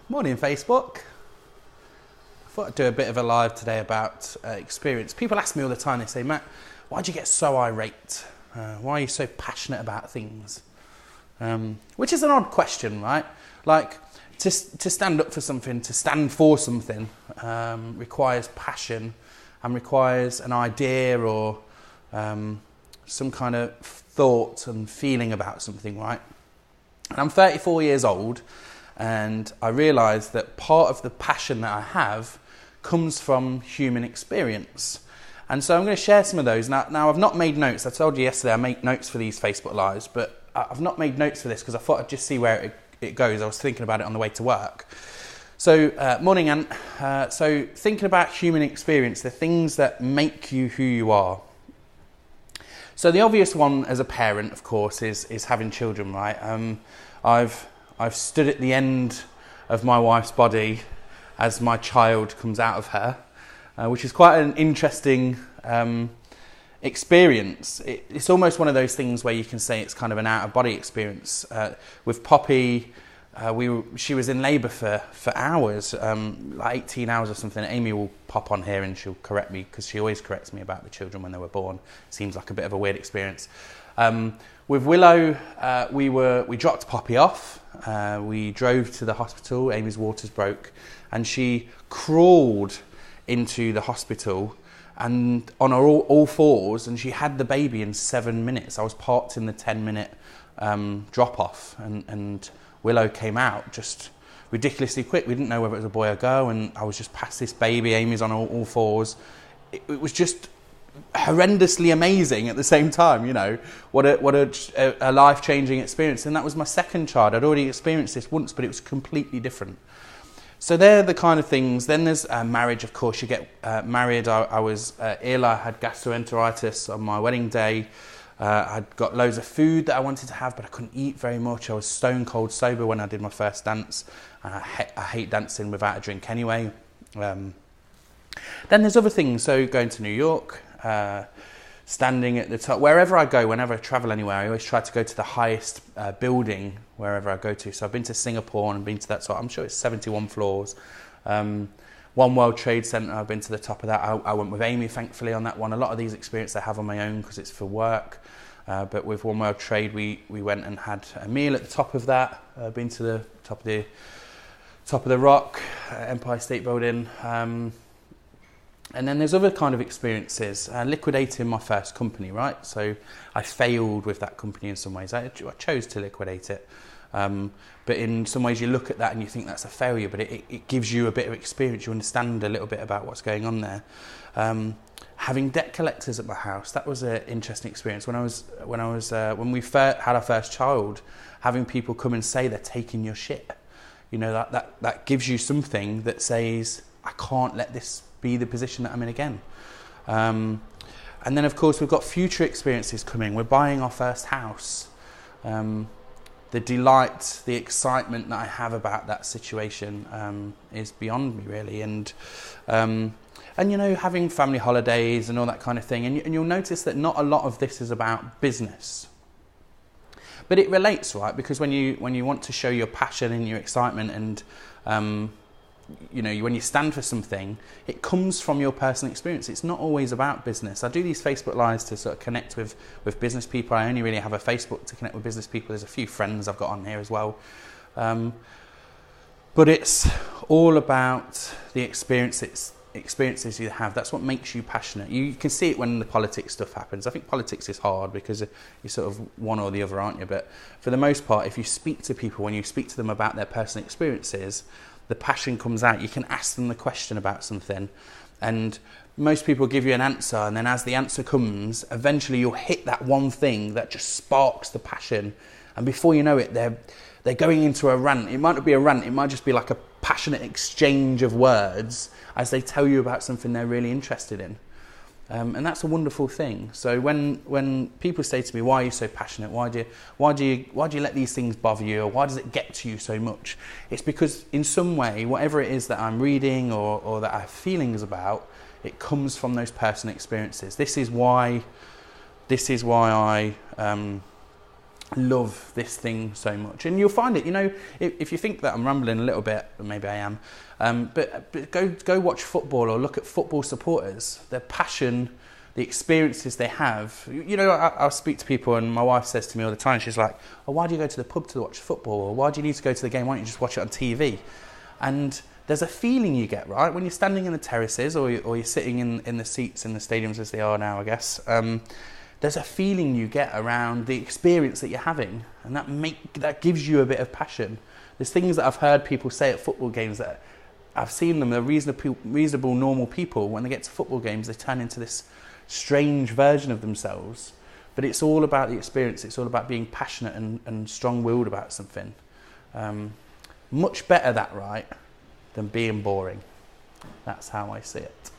Morning, Facebook. I thought I'd do a bit of a live today about experience. People ask me all the time, they say, Matt, why do you get so irate? Why are you so passionate about things? Which is an odd question, right? Like, to stand up for something, to stand for something, requires passion and requires an idea or some kind of thought and feeling about something, right? And I'm 34 years old, and I realise that part of the passion that I have comes from human experience. And so I'm going to share some of those. Now I've not made notes. I told you yesterday I make notes for these Facebook Lives, but I've not made notes for this because I thought I'd just see where it goes. I was thinking about it on the way to work. So, morning, Ant. So thinking about human experience, the things that make you who you are. So the obvious one as a parent, of course, is having children, right? I've stood at the end of my wife's body as my child comes out of her, which is quite an interesting experience. It's almost one of those things where you can say it's kind of an out-of-body experience. With Poppy, she was in labour for hours, like 18 hours or something. Amy will pop on here and she'll correct me because she always corrects me about the children when they were born. Seems like a bit of a weird experience. With Willow, we dropped Poppy off. We drove to the hospital. Amy's waters broke, and she crawled into the hospital and on her all fours, and she had the baby in 7 minutes. I was parked in the 10-minute drop off, and Willow came out just ridiculously quick. We didn't know whether it was a boy or girl, and I was just past this baby. Amy's on all fours. It was just horrendously amazing at the same time, you know. What a life-changing experience. And that was my second child. I'd already experienced this once, but it was completely different. So they're the kind of things. Then there's marriage, of course. You get married. I was ill. I had gastroenteritis on my wedding day. I'd got loads of food that I wanted to have, but I couldn't eat very much. I was stone cold sober when I did my first dance. I hate dancing without a drink anyway. Then there's other things. So going to New York, standing at the top. Wherever I go, whenever I travel anywhere, I always try to go to the highest building wherever I go to. So I've been to Singapore and been to that sort. I'm sure it's 71 floors. One World Trade Center, I've been to the top of that. I went with Amy, thankfully, on that one. A lot of these experiences I have on my own because it's for work. But with One World Trade, we went and had a meal at the top of that. Been to the top of the Rock, Empire State Building. And then there's other kind of experiences. Liquidating my first company, right? So I failed with that company in some ways. I chose to liquidate it. But in some ways you look at that and you think that's a failure, but it gives you a bit of experience. You understand a little bit about what's going on there. Having debt collectors at my house, that was an interesting experience. When we had our first child, having people come and say they're taking your shit, you know, that gives you something that says, I can't let this be the position that I'm in again. And then of course we've got future experiences coming. We're buying our first house. The delight, the excitement that I have about that situation is beyond me, really. And you know, having family holidays and all that kind of thing. And you'll notice that not a lot of this is about business, but it relates, right? Because when you want to show your passion and your excitement, and you know, when you stand for something, it comes from your personal experience. It's not always about business. I do these Facebook Lives to sort of connect with business people. I only really have a Facebook to connect with business people. There's a few friends I've got on here as well. But it's all about the experiences you have. That's what makes you passionate. You can see it when the politics stuff happens. I think politics is hard because you're sort of one or the other, aren't you? But for the most part, if you speak to people, when you speak to them about their personal experiences, the passion comes out. You can ask them the question about something, and most people give you an answer, and then as the answer comes, eventually you'll hit that one thing that just sparks the passion, and before you know it, they're going into a rant. It might not be a rant, it might just be like a passionate exchange of words as they tell you about something they're really interested in. And that's a wonderful thing. So when people say to me, why are you so passionate? Why do you let these things bother you? Or why does it get to you so much? It's because in some way, whatever it is that I'm reading or that I have feelings about, it comes from those personal experiences. This is why I love this thing so much. And you'll find it, you know, if you think that I'm rambling a little bit, maybe I am, but go watch football or look at football supporters, their passion, the experiences they have. You know, I'll speak to people and my wife says to me all the time, she's like, oh, why do you go to the pub to watch football? Or why do you need to go to the game? Why don't you just watch it on TV? And there's a feeling you get, right? When you're standing in the terraces or you're sitting in the seats in the stadiums as they are now, I guess, there's a feeling you get around the experience that you're having, and that gives you a bit of passion. There's things that I've heard people say at football games that I've seen them, they're reasonable, normal people. When they get to football games, they turn into this strange version of themselves. But it's all about the experience. It's all about being passionate and strong-willed about something. Much better that, right, than being boring. That's how I see it.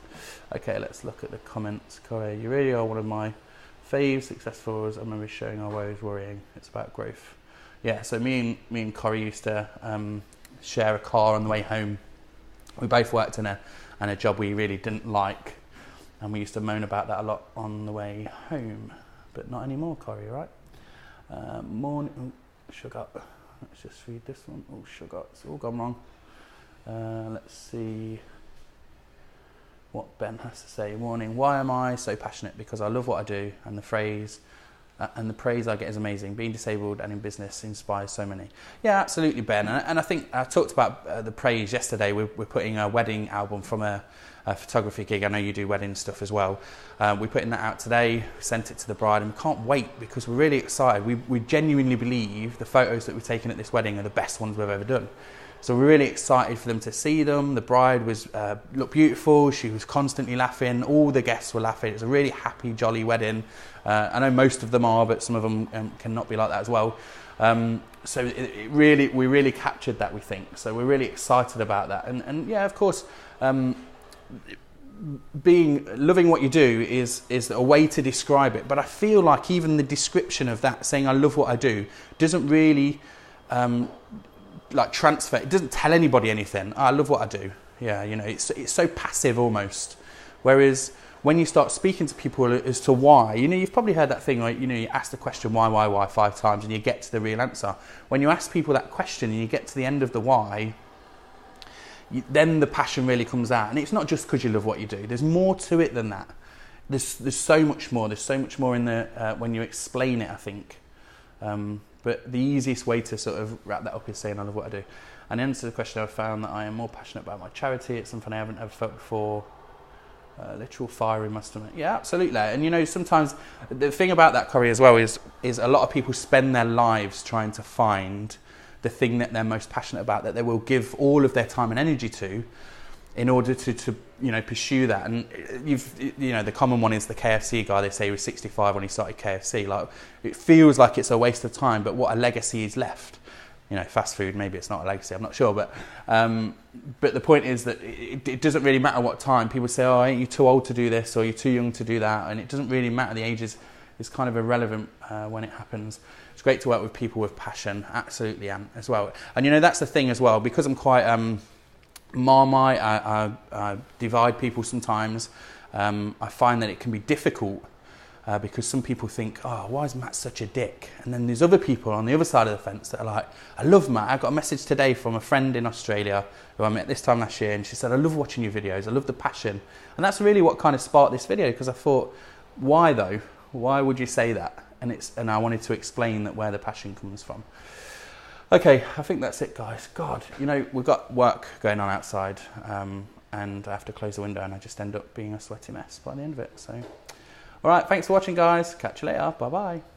Okay, let's look at the comments. Corey, you really are one of my faves, successfuls. I remember showing our woes, worrying. It's about growth. Yeah, so me and Corey used to share a car on the way home. We both worked in a job we really didn't like, and we used to moan about that a lot on the way home, but not anymore, Corey, right? Morning, oh, sugar. Let's just read this one. Oh, sugar, it's all gone wrong. Let's see what Ben has to say. Morning, why am I so passionate? Because I love what I do, and the praise I get is amazing. Being disabled and in business inspires so many. Yeah, absolutely, Ben. And I think I talked about the praise yesterday. We're putting a wedding album from a photography gig. I know you do wedding stuff as well. We're putting that out today, sent it to the bride, and we can't wait because we're really excited. We genuinely believe the photos that we've taken at this wedding are the best ones we've ever done. So we're really excited for them to see them. The bride looked beautiful. She was constantly laughing. All the guests were laughing. It's a really happy, jolly wedding. I know most of them are, but some of them cannot be like that as well. So we really captured that, we think. So we're really excited about that. And yeah, of course, loving what you do is a way to describe it. But I feel like even the description of that, saying I love what I do, doesn't really like transfer. It doesn't tell anybody anything. I love what I do. Yeah, you know, it's so passive almost. Whereas when you start speaking to people as to why, you know, you've probably heard that thing, like, you know, you ask the question why 5 times and you get to the real answer. When you ask people that question and you get to the end of the why, then the passion really comes out. And it's not just because you love what you do. There's more to it than that. There's so much more. There's so much more in the when you explain it, I think. But the easiest way to sort of wrap that up is saying I love what I do. And the answer to the question, I've found that I am more passionate about my charity. It's something I haven't ever felt before. Literal fire in my stomach. Yeah, absolutely. And you know, sometimes the thing about that, Corey, as well is a lot of people spend their lives trying to find the thing that they're most passionate about, that they will give all of their time and energy to, in order to you know, pursue that. And you know, the common one is the KFC guy. They say he was 65 when he started KFC. Like, it feels like it's a waste of time, but what a legacy is left. You know, fast food, maybe it's not a legacy, I'm not sure, but the point is that it doesn't really matter what time. People say, oh, ain't you too old to do this, or you're too young to do that, and it doesn't really matter. The age is kind of irrelevant when it happens. It's great to work with people with passion, absolutely, as well. And you know, that's the thing as well, because I'm quite Marmite, I divide people sometimes. I find that it can be difficult because some people think, oh, why is Matt such a dick? And then there's other people on the other side of the fence that are like, I love Matt. I got a message today from a friend in Australia who I met this time last year, and she said, I love watching your videos. I love the passion. And that's really what kind of sparked this video, because I thought, why though? Why would you say that? And I wanted to explain that where the passion comes from. Okay, I think that's it, guys. God, you know, we've got work going on outside, and I have to close the window, and I just end up being a sweaty mess by the end of it. So, all right, thanks for watching, guys. Catch you later. Bye-bye.